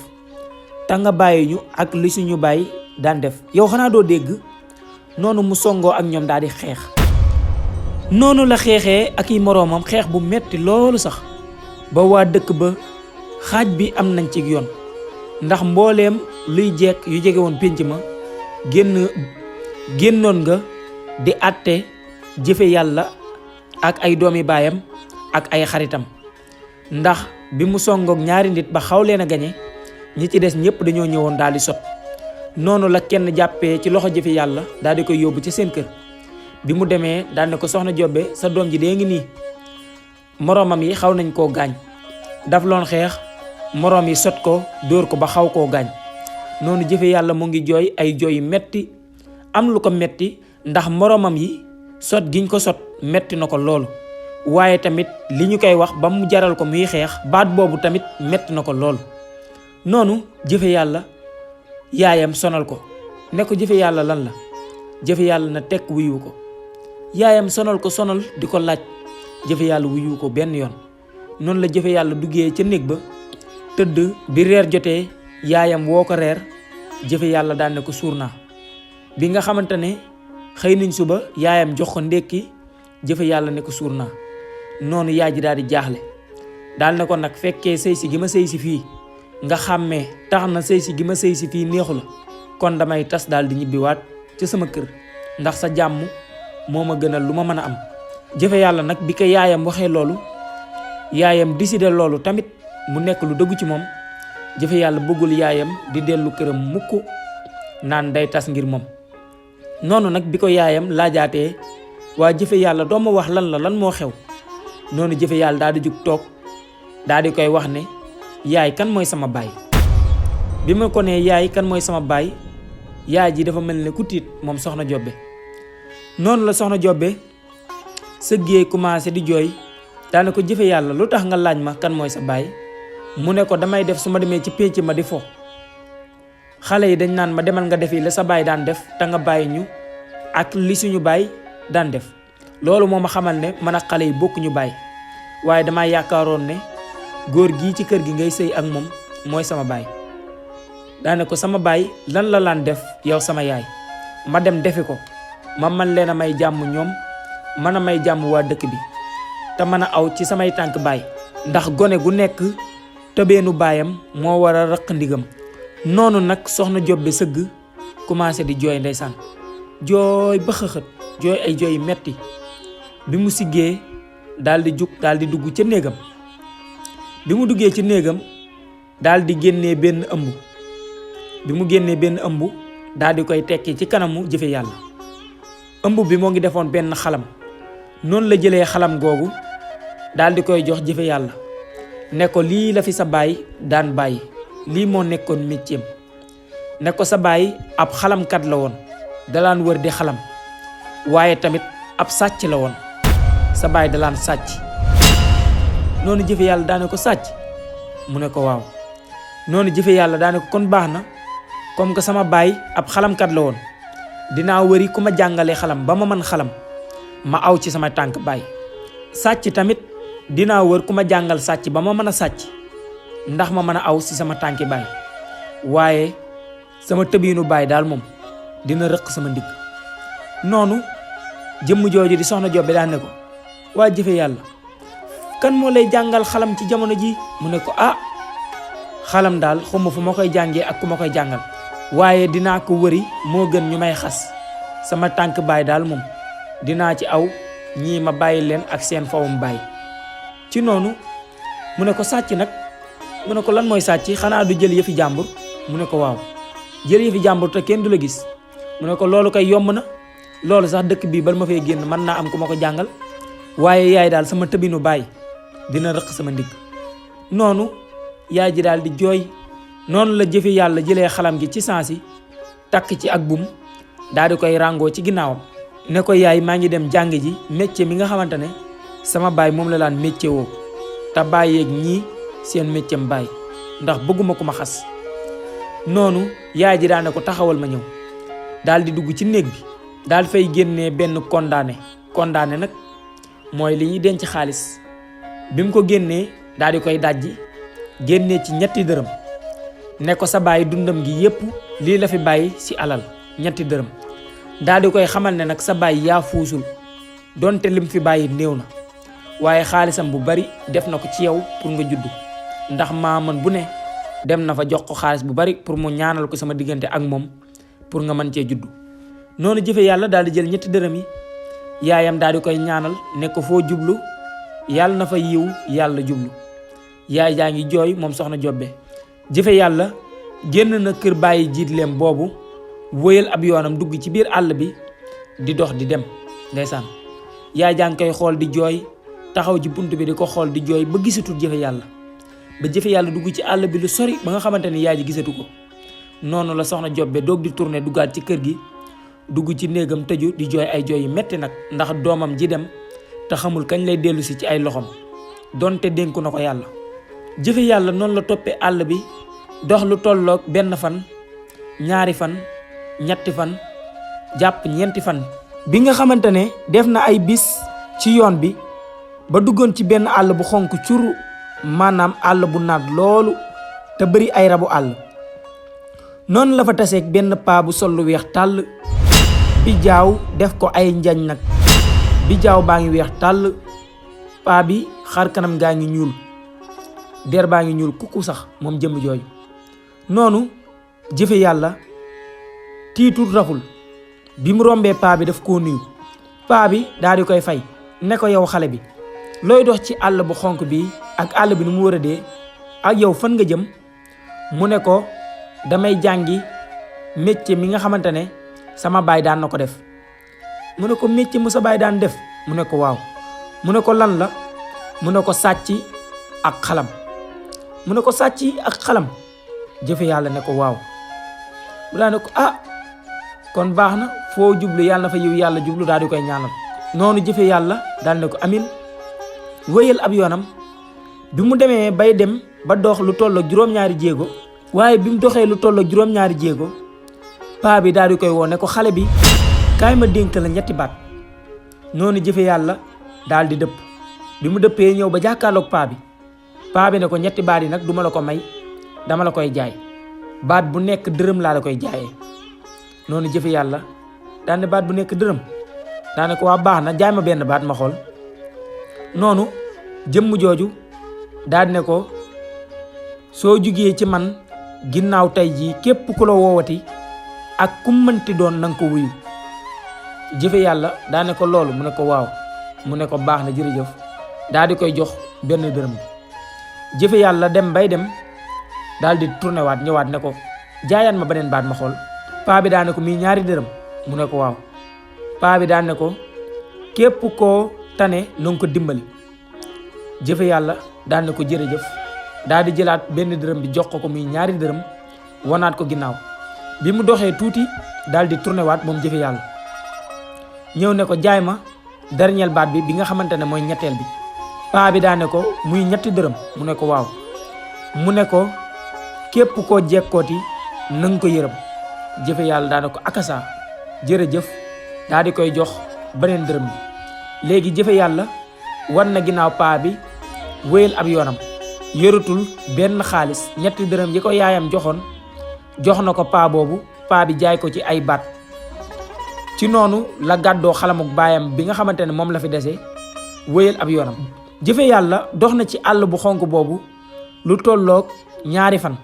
te nga bàyyi ñu ak li suñu baay daan def. yow xanaa doo dégg. noonu mu songoo ak ñoom daal di xeex. noonu la xeexee ak i moroomam xeex bu metti loolu sax ba waa dëkk ba xaaj bi am nañ ci yoon, ndax mbooleem luy jekk yu jege woon pénc ma génnoon nga di àtte jëfe yàlla ak ay doomi baayam ak ay xaritam. ndax bi mu songoog ñaari nit ba xaw leen a gañe, ñi ci des ñëpp dañoo ñëwoon daal di sot. noonu la kenn jàppee ci loxo jëfe yàlla daal di koy yóbbu ci seen kër. bi mu demee daal ne ko soxna Jobbe sa doom ji dee ngi nii, moroomam yi xaw nañ koo gaañ, daf loon xeex moroom yi sot ko dóor ko ba xaw koo gaañ. noonu jëfe yàlla mu ngi jooy ay jooy yu metti, am lu ko metti ndax moroomam yi sot giñ ko sot metti na ko loolu, waaye tamit li ñu koy wax ba mu jaral ko muy xeex baat boobu tamit metti na ko loolu. noonu jëfe yàlla yaayam sonal ko ne ko jëfe yàlla lan la. jëfe yàlla na tekk wuyu ko. yaayam sonal ko sonal di ko laaj, jëfe yàlla wuyu ko benn yoon. noonu la jëfe yàlla duggee ca néeg ba tëdd. bi reer jotee yaayam woo ko reer, jëfe yàlla daan ne ko suur naa. bi nga xamante ne xëy nañ suba yaayam jox ko ndékki, jëfe yàlla ne ko suur naa. noonu yaay ji daal di jaaxle, daal ne ko nag fekkee sëy si gi ma sëy si fii nga xàmmee tax na sëy si gi ma sëy si fii neexu la, kon damay tas daal di ñibbiwaat ci sama kër, ndax sa jàmm moo ma gënal lu ma mën a am. jëfe yàlla nag bi ko yaayam waxee loolu, yaayam décidé loolu tamit mu nekk lu dëggu ci moom. jëfe yàlla bëggul yaayam di dellu këram mukk naan day tas ngir moom. noonu nag bi ko yaayam laajaatee waa jëfe yàlla doo ma wax lan la, lan moo xew. noonu jëfe yàlla daal di jug toog daal di koy wax ne yaay kan mooy sama baay. bi ma ko nee yaay kan mooy sama baay, yaay ji dafa mel ne ku tiit moom soxna Jobbe. noonu la soxna Jobbe sëggee commencé di jooy, daane ko jëfe yàlla lu tax nga laaj ma kan mooy sa baay. mu ne ko damay def su ma demee ci pénc ma di fo, xale yi dañ naan ma demal nga defi la sa baay daan def te nga bàyyi ñu ak li suñu baay daan def. loolu moo ma xamal ne man ak xale yi bokkuñu baay, waaye damaa yaakaaroon ne góor gii ci kër gi ngay sëy ak moom mooy sama baay. daane ko sama baay lan la laan def yow sama yaay, ma dem defi ko, ma man leen a may jàmm ñoom, mën a may jàmm waa dëkk bi, te mën a aw ci samay tànk baay. ndax gone gu nekk tëbeenu baayam moo war a rëq ndigam. noonu nag soxna Jobbe sëgg commencé di jooy ndeysaan, jooy ba xëxët, jooy ay jooy metti. bi mu siggee daal di jug daal di dugg ca néegam. bi mu duggee ci néegam daal di génnee benn ëmb. bi mu génnee benn ëmb daal di koy tekki ci kanamu jëfe yàlla. ëmb bi moo ngi defoon benn xalam. noonu la jëlee xalam googu daal di koy jox jëfe yàlla ne ko lii la fi sa baay daan bàyyi, lii moo nekkoon métier ne ko sa baay ab xalamkat la woon, dalaan wër di xalam, waaye tamit ab sàcc la woon, sa baay dalaan sàcc. noonu jëfe yàlla daane ko sàcc mu ne ko waaw. noonu jëfe yàlla daane ko kon baax na, comme que sama baay ab xalamkat la woon, dinaa wëri ku ma jàngale xalam ba ma mën xalam, ma aw ci sama tànk baay. sàcc tamit dinaa wër ku ma jàngal sàcc ba ma mën a sàcc, ndax ma mën a aw ci sama tànki baay. waaye sama tëbiinu baay daal moom dina rëq sama ndigg. noonu jëmm jooju di soxna Jobe daan ne ko waa jëfe yàlla, kan moo lay jàngal xalam ci jamono ji? mu ne ko xalam daal xawma fu ma koy jàngee ak ku ma koy jàngal, waaye dinaa ko wëri moo gën ñu may xas. sama tànk baay daal moom dinaa ci aw, ñii ma bàyyi leen ak seen fawum baay. ci noonu mu ne ko sàcc nag, mu ne ko lan mooy sàcc, xanaa du jël yëfi jàmbur? mu ne ko waaw, jël yëfi jàmbur te kenn du la gis. mu ne ko loolu kay yomb na, loolu sax dëkk bii bal ma fay génn mën naa am ku ma ko jàngal, waaye yaay daal sama tëbinu baay dina rëq sama ndigg. noonu yaay ji daal di jooy. noonu la jëfe yàlla jëlee xalam gi ci sansi, takk ci ak bum, daal di koy ràngoo ci ginnaawam ne ko yaay, maa ngi dem jàng ji métier mi nga xamante ne sama baay moom la laan métier woo, te bàyyeeg ñii seen métier baay, ndax bëgguma ku ma xas. noonu yaay ji daane ko taxawal ma ñëw. daal di dugg ci néeg bi, daal fay génnee benn condamné nag mooy li ñuy denc xaalis. bi mu ko génnee daal di koy dajji, génnee ci 2 dërëm ne ko sa baay dundam gi yépp lii la fi bàyyi ci alal, 2 dërëm. daal di koy xamal ne nag sa baay yaa fuusul, donte lim fi bàyyi néew na, waaye xaalisam bu bari def na ko ci yow pour nga juddu, ndax maaman bu ne dem na fa jox ko xaalis bu bari pour mu ñaanal ko sama diggante ak moom pour nga mën cee juddu. noonu jëfe yàlla daal di jël 2 dërëm yi, yaayam daal di koy ñaanal ne ko foo jublu yàlla na fa yiw yàlla jublu. yaay jaa ngi jooy moom soxna Jobe. jëfe yàlla génn na kër bàyyi jiitleem boobu, wëyal ab yoonam dugg ci biir àll bi di dox di dem. ndeysaan yaay jaa ngi koy xool di jooy, taxaw ci bunt bi di ko xool di jooy ba gisatul jëfe yàlla, ba jëfe yàlla dugg ci àll bi lu sori ba nga xamante ni yaay ji gisatu ko. noonu la soxna Jobe doog di tourner duggaat ci kër gi, dugg ci néegam tëju di jooy ay jooy yu metti nag, ndax doomam ji dem te xamul kañ lay dellu si ci ay loxom, donte dénku na ko yàlla. jëfe yàlla noonu la toppee àll bi dox lu tolloog 1 fan, 2 fan, 3 fan, jàpp 4 fan. bi nga xamante ne def na ay bis ci yoon bi ba duggoon ci benn àll bu xonk curu, maanaam àll bu naat loolu te bëri ay rabu àll. noonu la fa taseeg benn paa bu sol lu weex tàll, bi jaaw def ko ay njañ nag. bi jaaw baa ngi weex tàll, paa bi xar kanam gaa ngi ñuul, der baa ngi ñuul kukku sax moom jëmm jooju. noonu jëfe yàlla tiitul raful, bi mu rombee paa bi daf koo nuyu. paa bi daal di koy fay ne ko yow xale bi, looy dox ci àll bu xonk bi ak àll bi nu mu war a dee, ak yow fan nga jëm? mu ne ko damay jàngi métier mi nga xamante ne sama baay daan na ko def. mu ne ko métier mu sa baay daan def? mu ne ko waaw. mu ne ko lan la? mu ne ko sàcc ak xalam. mu ne ko sàcc ak xalam? jëfe yàlla ne ko waaw. mu daa ne ko kon baax na, foo jublu yàlla na fa yiw yàlla jublu, daal di koy ñaanal. noonu jëfe yàlla daal ne ko amin, wéyal ab yoonam. bi mu demee bay dem ba dox lu tolloog 2 jéego, waaye bi mu doxee lu tolloog 2 jéego, paa bi daal di koy woo ne ko xale bi kaay ma dénk la 2 baat. noonu jëfe yàlla daal di dëpp. bi mu dëppee ñëw ba jàkkaarloog paa bi ne ko 2 baat yi nag duma la ko may, dama la koy jaay. baat bu nekk dërëm laa la koy jaayee. noonu jëfe yàlla daan ne baat bu nekk dërëm. daa ne ko waa baax na, jaay ma benn baat ma xool. noonu jëmm jooju daal ne ko soo jugee ci man ginnaaw tey jii képp ku la woowati ak ku mënti doon nanga ko wuyu. jëfe yàlla daa ne ko loolu? mu ne ko waaw. mu ne ko baax na jërëjëf, daal di koy jox 1 dërëm bi. jëfe yàlla dem bay dem daal di tourné waat ñëwaat ne ko jaayaan ma beneen baat ma xool. paa bi daan ne ko mii ñaari dërëm mu ne ko waaw. paa bi daan ne ko képp koo tane na nga ko dimbali. jëfe yàlla daan ne ko jërëjëf daal di jëlaat benn dërëm bi jox ko muy ñaari dërëm wanaat ko ginnaaw. bi mu doxee tuuti daal di tourné waat moom jëfe yàlla ñëw ne ko jaay ma dernier baat bi nga xamante ne mooy ñetteel bi. paa bi daan ne ko muy ñetti dërëm mu ne ko waaw. mu ne ko képp koo jekkooti na nga ko yërëm. jëfe yàlla daan ne ko akasa jërëjëf daal di koy jox beneen dërëm bi. léegi jëfe yàlla wan na ginnaaw paa bi wéyal ab yoonam yoratul benn xaalis. ñetti dërëm yi ko yaayam joxoon jox na ko paa boobu. paa bi jaay ko ci ay baat. ci noonu la gàddoo xalamuk baayam bi nga xamante ne moom la fi dese wéyal ab yoonam. jëfe yàlla dox na ci àll bu xonk boobu lu tolloog ñaari fan.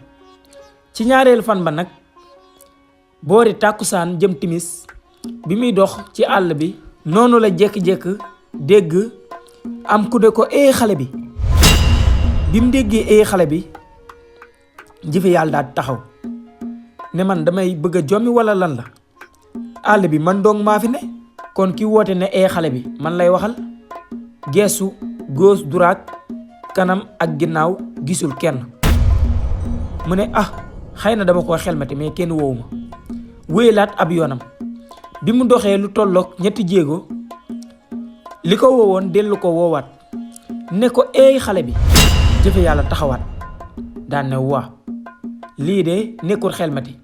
ci ñaareelu fan ba nag boori tàkkusaan jëm timis bi muy dox ci àll bi noonu la jékki-jékki dégg am ku de ko xale bi. bi mu déggee xale bi jëfe yàlla daal taxaw ne man damay bëgg a jommi wala lan la. àll bi man dong maa fi ne kon ki woote ne xale bi man lay waxal. geesu gauche droite kanam ak ginnaaw gisul kenn. mu ne xëy na dama ko xelmati mais kenn woowu ma. wéyalaat ab yoonam. bi mu doxee lu tolloog ñetti jéego li ko woowoon dellu ko woowaat ne ko xale bi. jëfe yàlla taxawaat daan ne waa lii de nekkul xelmati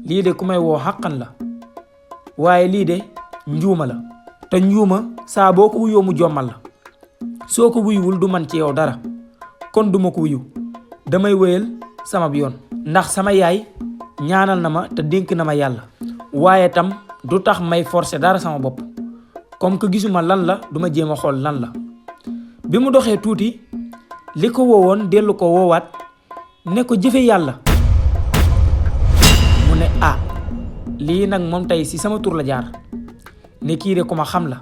lii de ku may woo xàqan la waaye lii de njuuma la te njuuma saa boo ko wuyoo mu jommal la. soo ko wuyuwul du man ci yow dara kon duma ko wuyu damay wéyal sama yoon ndax sama yaay ñaanal na ma te dénk na ma yàlla waaye tam du tax may forcer dara sama bopp comme que gisuma lan la duma jéem a xool lan la. bi mu doxee tuuti li ko woowoon dellu ko woowaat ne ko jëfe yàlla. mu ne lii nag moom tey si sama tur la jaar ne kii de ku ma xam la.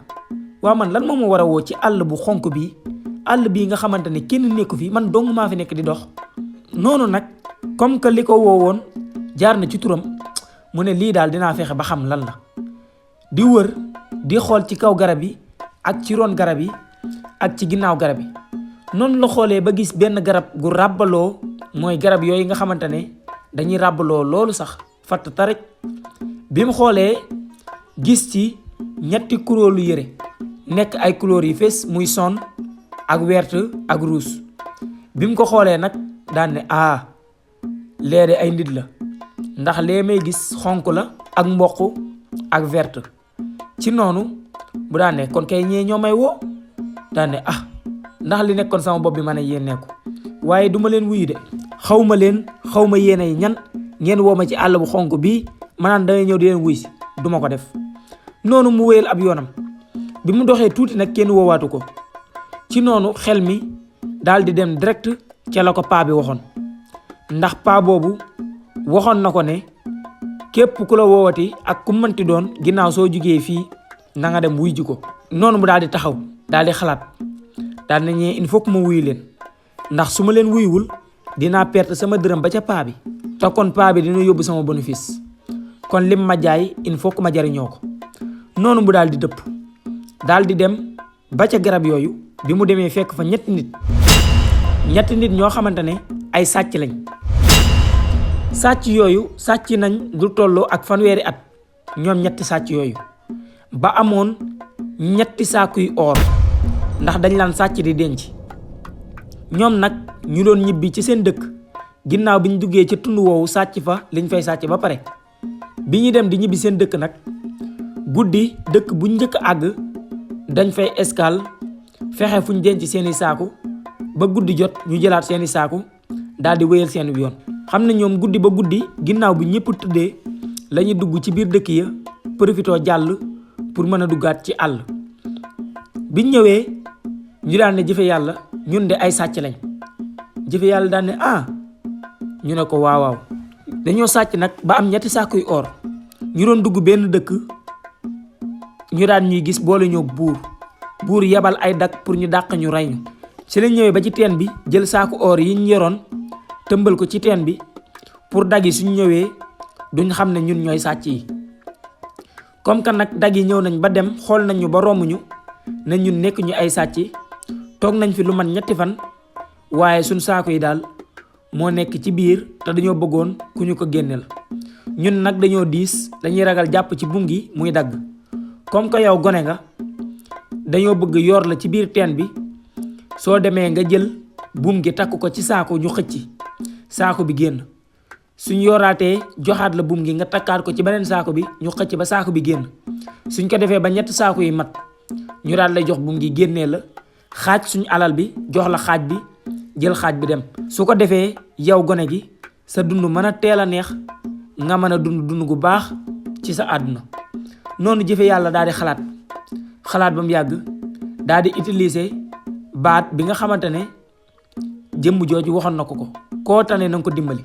waa man lan moom ma war a woo ci àll bu xonk bi àll bii nga xamante ne kenn nekku fi man dong maa fi nekk di dox. noonu nag comme que li ko woowoon jaar na ci turam mu ne lii daal dinaa fexe ba xam lan la. di wër di xool ci kaw garab yi ak ci ron garab yi ak ci ginnaaw garab yi. noonu la xoolee ba gis benn garab gu ràbbaloo mooy garab yooyu nga xamante ne dañuy ràbbaloo loolu sax fatt taraj. bi mu xoolee gis ci ñetti kuróolu yére nekk ay couleur yi fees muy son ak vert ak rouge. bi mu ko xoolee nag daan ne lee de ay nit la ndax lee may gis xonk la ak mboq ak vert. ci noonu bu daan ne kon kay ñee ñoo may woo daan ne ndax li nekkoon sama bopp bi ma ne yéen nekku waaye duma leen wuyu de xaw ma leen xaw ma yéen ay ñan ngeen woo ma ci àll bu xonk bii ma naan dangay ñëw di leen wuy si duma ko def. noonu mu wéyal ab yoonam. bi mu doxee tuuti nag kenn woowaatu ko. ci noonu xel mi daal di dem direct ca la ko paa bi waxoon ndax paa boobu waxoon na ko ne képp ku la woowati ak ku mënti doon ginnaaw soo jugee fii na nga dem wuy ji ko. noonu mu daal di taxaw daal di xalaat daal na ñee il faut que ma wuyu leen ndax su ma leen wuyuwul dinaa perte sama dërëm ba ca paa bi te kon paa bi dina yóbbu sama bénéfice kon lim ma jaay il faut que ma jariñoo ko. noonu mu daal di dëpp daal di dem ba ca garab yooyu. bi mu demee fekk fa ñetti nit ñoo xamante ne ay sàcc lañ. sàcc yooyu sàcc nañ du tolloo ak fanweeri at ñoom ñetti sàcc yooyu ba amoon ñetti saakuy or ndax dañ laan sàcc di denc. ñoom nag ñu doon ñibbi ci seen dëkk ginnaaw bi ñu duggee ca tund woowu sàcc fa liñ fay sàcc ba pare. bi ñu dem di ñibbi seen dëkk nag guddi dëkk bu njëkk àgg dañ fay escale fexe fuñ denc seeni saaku ba guddi jot ñu jëlaat seeni saaku daal di wéyal seen yoon. xam ne ñoom guddi ba guddi ginnaaw bi ñëpp tëddee la ñuy dugg ci biir dëkk ya profitoo jàll pour mën a duggaat ci àll. biñ ñëwee ñu daan ne jëfe yàlla ñun de ay sàcc lañ. jëfe yàlla daan ne ñu ne ko waaw dañoo sàcc nag ba am ñetti saakuy or ñu doon dugg benn dëkk ñu daan ñuy gis boole ñoo buur yebal ay dak pour ñu dàq ñu rey ñu. ci lañ ñëwee ba ci teen bi jël saaku or yi ñu yoroon tëmbal ko ci teen bi pour dag yi suñ ñëwee duñ xam ne ñun ñooy sàcc yi. comme que nag dag yi ñëw nañ ba dem xool nañ ñu ba romb ñu ne ñun nekk ñu ay sàcc, toog nañ fi lu man 3 fan waaye suñ saako yi daal moo nekk ci biir te dañoo bëggoon ku ñu ko génneel. ñun nag dañoo diis, dañuy ragal jàpp ci buum gi muy dagg. comme que yow gone nga dañoo bëgg yor la ci biir teen bi, soo demee nga jël buum gi takk ko ci saako ñu xëcc saako bi génn. suñ yoraatee joxaat la buum gi nga takkaat ko ci beneen saako bi ñu xëcc ba saako bi génn. suñ ko defee ba 3 saako yi mat ñu daal lay jox buum gi génnee la, xaaj suñ alal bi jox la xaaj bi, jël xaaj bi dem. su ko defee yow gone gi sa dund mën a teel a neex, nga mën a dund gu baax ci sa àdduna. noonu jëfe yàlla daal di xalaat ba mu yàgg daal di utiliser baat bi nga xamante ne jëmm jooju waxoon na ko koo tane na nga ko dimbali,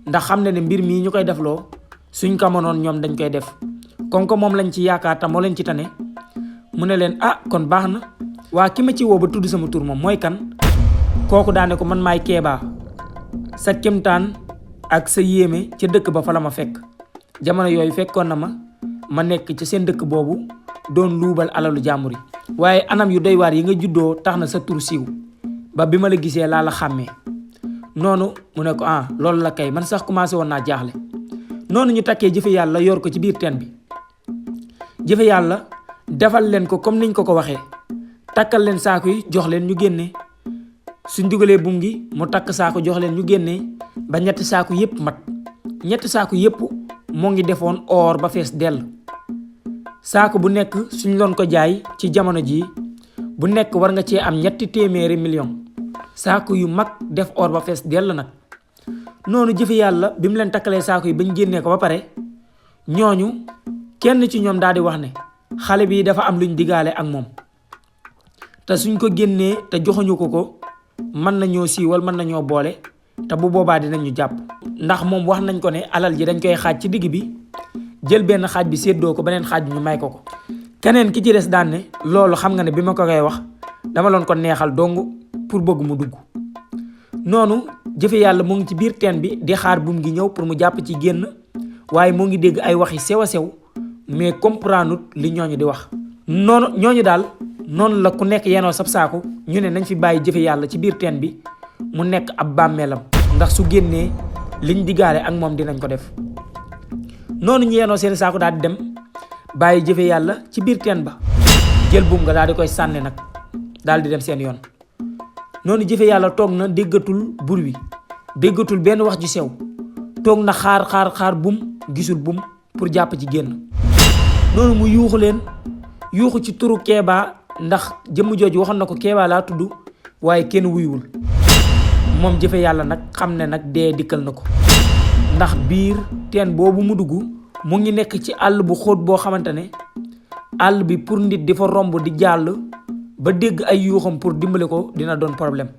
ndax xam ne mbir mii ñu koy defloo suñ ko mënoon ñoom dañ koy def. comme que moom lañ ci yaakaar te moo leen ci tane, mu ne leen kon baax na. waa ki ma ci woo ba tudd sama tur moom mooy kan? kooku daane ko man maay Kéba, sa kemtaan ak sa yéeme ca dëkk ba fa la ma fekk. jamono yooyu fekkoon na ma nekk ci seen dëkk boobu doon luubal alalu jàmbur yi. waaye anam yu doy waar yi nga juddoo tax na sa tur siiw ba bi ma la gisee laa la xàmmee. noonu mu ne ko loolu la kay, man sax commencé woon naa jaaxle. noonu ñu takkee jëfe yàlla yor ko ci biir teen bi. jëfe yàlla defal leen ko comme niñ ko waxee, takkal leen saako yi jox leen ñu génnee. suñ dugalee buum gi mu takk saako jox leen ñu génnee ba 3 saako yépp mat. 3 saako yépp moo ngi defoon or ba fees dell. saako bu nekk suñ loon ko jaay ci jamono jii bu nekk war nga cee am 300 millions. saako yu mag def or ba fees dell nag. noonu jëfe yàlla bi mu leen takkalee saako yi bañ génnee ko ba pare, ñooñu kenn ci ñoom daal di wax ne xale bi dafa am luñ digaale ak moom, te suñ ko génnee te joxuñu ko mën nañoo siiwal, mën nañoo boole, te bu boobaa dinañ ñu jàpp. ndax moom wax nañ ko ne alal ji dañ koy xaaj ci digg bi, jël benn xaaj bi séddoo ko, beneen xaaj bi ñu may ko. keneen ki ci des daan ne loolu xam nga ne bi ma ko koy wax dama loon ko neexal dong pour bëgg mu dugg. noonu jëfe yàlla mu ngi ci biir teen bi di xaar buum gi ñëw pour mu jàpp ci génn, waaye moo ngi dégg ay waxi sew a sew mais comprendre li ñooñu di wax. noonu ñooñu daal noonu la ku nekk yenoo sab saako ñu ne nañ fi bàyyi jëfe yàlla ci biir teen bi mu nekk ab bàmmeelam, ndax su génnee liñ digaale ak moom dinañ ko def. noonu ñu yenoo seen saako daal di dem bàyyi jëfe yàlla ci biir teen ba, jël buum nga daal di koy sànni nag daal di dem seen yoon. noonu jëfe yàlla toog na déggatul bur wi, déggatul benn wax ju sew, toog na xaar bum, gisul bum pour jàpp ci génn. noonu mu yuuxu leen, yuuxu ci turu Kéba, ndax jëmm jooju waxoon na ko Kéba laa tudd, waaye kenn wuyuwul. moom jëfe yàlla nag xam ne nag dee dikkal na ko, ndax biir teen boobu mu dugg mu ngi nekk ci àll bu xóot boo xamante ne àll bi pour nit di fa romb di jàll ba dégg ay yuuxam pour dimbale ko dina doon problème.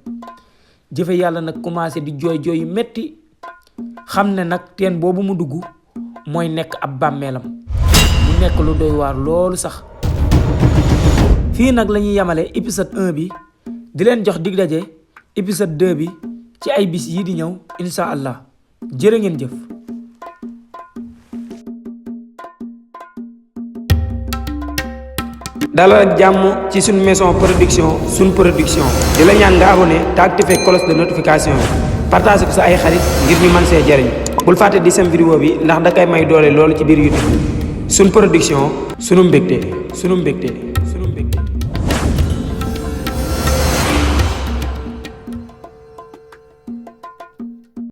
jëfe yàlla nag commencé di jooy yu metti, xam ne nag teen boobu mu dugg mooy nekk ab bàmmeelam. mu nekk lu doy waar loolu sax. fii nag la ñuy yemale épisode 1 bi, di leen jox dig daje épisode 2 bi ci ay bis yi di ñëw insha allah. jërë ngeen jëf. dalal ak jàmm ci suñ maison production di la ñaan nga abonné te activé cloche de notification bi, partage ko sa ay xarit ngir ñu mën see jariñ. bul fàtte di sem vidéo bi ndax da koy may doole loolu ci biir YouTube. suñ production sunu mbégte.